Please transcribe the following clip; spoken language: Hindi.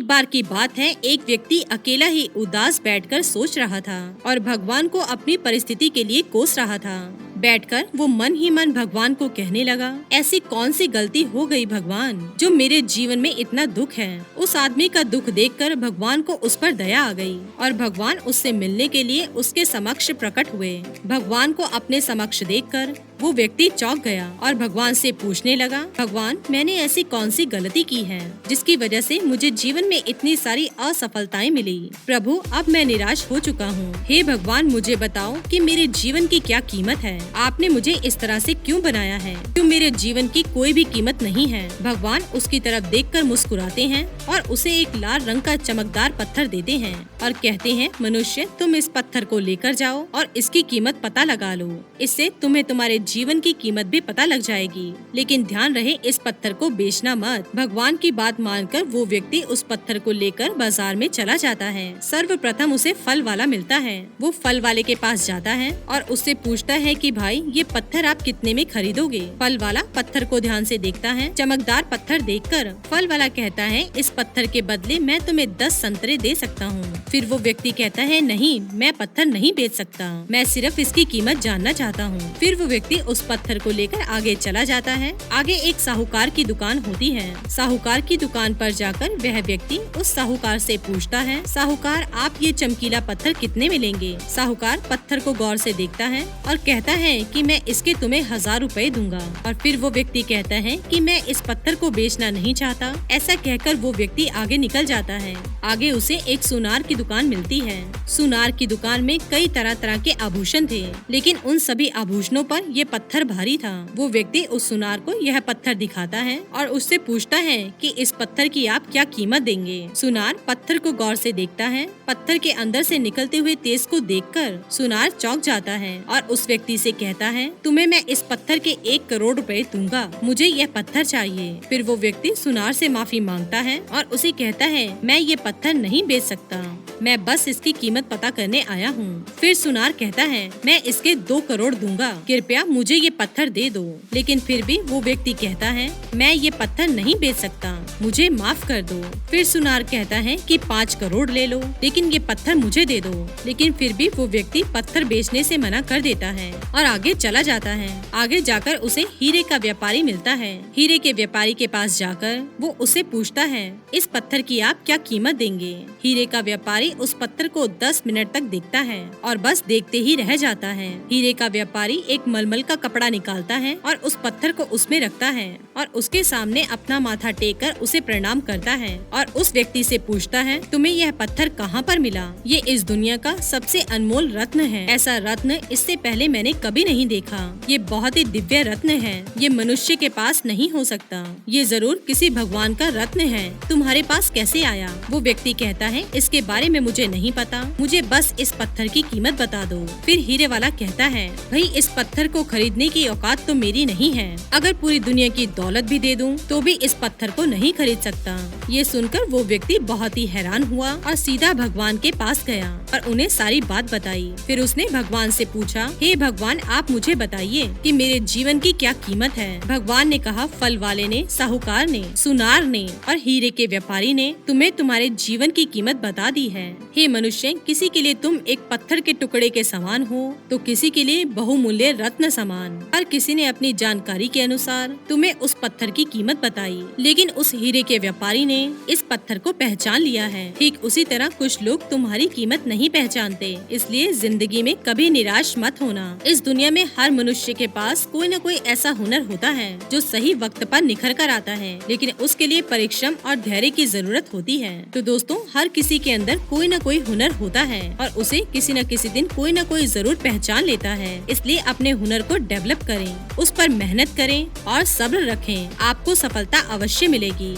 बार की बात है, एक व्यक्ति अकेला ही उदास बैठकर सोच रहा था और भगवान को अपनी परिस्थिति के लिए कोस रहा था। बैठकर वो मन ही मन भगवान को कहने लगा, ऐसी कौन सी गलती हो गई भगवान, जो मेरे जीवन में इतना दुख है। उस आदमी का दुख देखकर भगवान को उस पर दया आ गई और भगवान उससे मिलने के लिए उसके समक्ष प्रकट हुए। भगवान को अपने समक्ष देखकर वो व्यक्ति चौंक गया और भगवान से पूछने लगा, भगवान, मैंने ऐसी कौन सी गलती की है जिसकी वजह से मुझे जीवन में इतनी सारी असफलताएं मिली। प्रभु, अब मैं निराश हो चुका हूँ। हे भगवान, मुझे बताओ कि मेरे जीवन की क्या कीमत है। आपने मुझे इस तरह से क्यों बनाया है? क्यों मेरे जीवन की कोई भी कीमत नहीं है? भगवान उसकी तरफ देखकर मुस्कुराते हैं और उसे एक लाल रंग का चमकदार पत्थर देते हैं और कहते हैं, मनुष्य, तुम इस पत्थर को लेकर जाओ और इसकी कीमत पता लगा लो। इससे तुम्हें तुम्हारे जीवन की कीमत भी पता लग जाएगी। लेकिन ध्यान रहे, इस पत्थर को बेचना मत। भगवान की बात मानकर वो व्यक्ति उस पत्थर को लेकर बाजार में चला जाता है। सर्वप्रथम उसे फल वाला मिलता है। वो फल वाले के पास जाता है और उससे पूछता है कि भाई, ये पत्थर आप कितने में खरीदोगे? फल वाला पत्थर को ध्यान से देखता है। चमकदार पत्थर देखकर फल वाला कहता है, इस पत्थर के बदले मैं तुम्हें 10 संतरे दे सकता हूँ। फिर वो व्यक्ति कहता है, नहीं, मैं पत्थर नहीं बेच सकता, मैं सिर्फ इसकी कीमत जानना चाहता हूँ। फिर वो व्यक्ति उस पत्थर को लेकर आगे चला जाता है। आगे एक साहूकार की दुकान होती है। साहूकार की दुकान पर जाकर वह व्यक्ति उस साहूकार से पूछता है, साहूकार, आप ये चमकीला पत्थर कितने में लेंगे? साहूकार पत्थर को गौर से देखता है और कहता है कि मैं इसके तुम्हें 1000 रुपए दूंगा। और फिर वो व्यक्ति कहता है कि मैं इस पत्थर को बेचना नहीं चाहता। ऐसा कहकर वो व्यक्ति आगे निकल जाता है। आगे उसे एक सुनार की दुकान मिलती है। सुनार की दुकान में कई तरह तरह के आभूषण थे, लेकिन उन सभी आभूषणों पर ये पत्थर भारी था। वो व्यक्ति उस सुनार को यह पत्थर दिखाता है और उससे पूछता है कि इस पत्थर की आप क्या कीमत देंगे? सुनार पत्थर को गौर से देखता है। पत्थर के अंदर से निकलते हुए तेज को देखकर सुनार चौंक जाता है और उस व्यक्ति से कहता है, तुम्हें मैं इस पत्थर के 1 करोड़ रुपए दूंगा, मुझे यह पत्थर चाहिए। फिर वो व्यक्ति सुनार से माफी मांगता है और उसे कहता है, मैं ये पत्थर नहीं बेच सकता, मैं बस इसकी कीमत पता करने आया हूँ। फिर सुनार कहता है, मैं इसके 2 करोड़ दूंगा, कृपया मुझे ये पत्थर दे दो। लेकिन फिर भी वो व्यक्ति कहता है, मैं ये पत्थर नहीं बेच सकता, मुझे माफ कर दो। फिर सुनार कहता है कि 5 करोड़ ले लो, लेकिन ये पत्थर मुझे दे दो। लेकिन फिर भी वो व्यक्ति पत्थर बेचने से मना कर देता है और आगे चला जाता है। आगे जाकर उसे हीरे का व्यापारी मिलता है। हीरे के व्यापारी के पास जाकर वो उसे पूछता है, इस पत्थर की आप क्या कीमत देंगे? हीरे का व्यापारी उस पत्थर को 10 मिनट तक देखता है और बस देखते ही रह जाता है। हीरे का व्यापारी एक मलमल का कपड़ा निकालता है और उस पत्थर को उसमें रखता है और उसके सामने अपना माथा टेक कर उसे प्रणाम करता है और उस व्यक्ति से पूछता है, तुम्हें यह पत्थर कहाँ पर मिला? ये इस दुनिया का सबसे अनमोल रत्न है। ऐसा रत्न इससे पहले मैंने कभी नहीं देखा। ये बहुत ही दिव्य रत्न है। ये मनुष्य के पास नहीं हो सकता। ये जरूर किसी भगवान का रत्न है। तुम्हारे पास कैसे आया? वो व्यक्ति कहता है, इसके बारे में मुझे नहीं पता, मुझे बस इस पत्थर की कीमत बता दो। फिर हीरे वाला कहता है, भाई, इस पत्थर को खरीदने की औकात तो मेरी नहीं है। अगर पूरी दुनिया की दौलत भी दे दूं, तो भी इस पत्थर को नहीं खरीद सकता। ये सुनकर वो व्यक्ति बहुत ही हैरान हुआ और सीधा भगवान के पास गया और उन्हें सारी बात बताई। फिर उसने भगवान से पूछा, हे भगवान, आप मुझे बताइए कि मेरे जीवन की क्या कीमत है? भगवान ने कहा, फल वाले ने, साहूकार ने, सुनार ने और हीरे के व्यापारी ने तुम्हें तुम्हारे जीवन की कीमत बता दी है। हे मनुष्य, किसी के लिए तुम एक पत्थर के टुकड़े के समान हो, तो किसी के लिए बहुमूल्य रत्न समान। हर किसी ने अपनी जानकारी के अनुसार तुम्हें उस पत्थर की कीमत बताई, लेकिन उस हीरे के व्यापारी ने इस पत्थर को पहचान लिया है। ठीक उसी तरह कुछ लोग तुम्हारी कीमत नहीं पहचानते, इसलिए जिंदगी में कभी निराश मत होना। इस दुनिया में हर मनुष्य के पास कोई न कोई ऐसा हुनर होता है जो सही वक्त पर निखर कर आता है, लेकिन उसके लिए परिश्रम और धैर्य की जरूरत होती है। तो दोस्तों, हर किसी के अंदर कोई न कोई हुनर होता है और उसे किसी न किसी दिन कोई न कोई जरूर पहचान लेता है। इसलिए अपने हुनर को डेवलप करें, उस पर मेहनत करें और सब्र रखें। आपको सफलता अवश्य मिलेगी।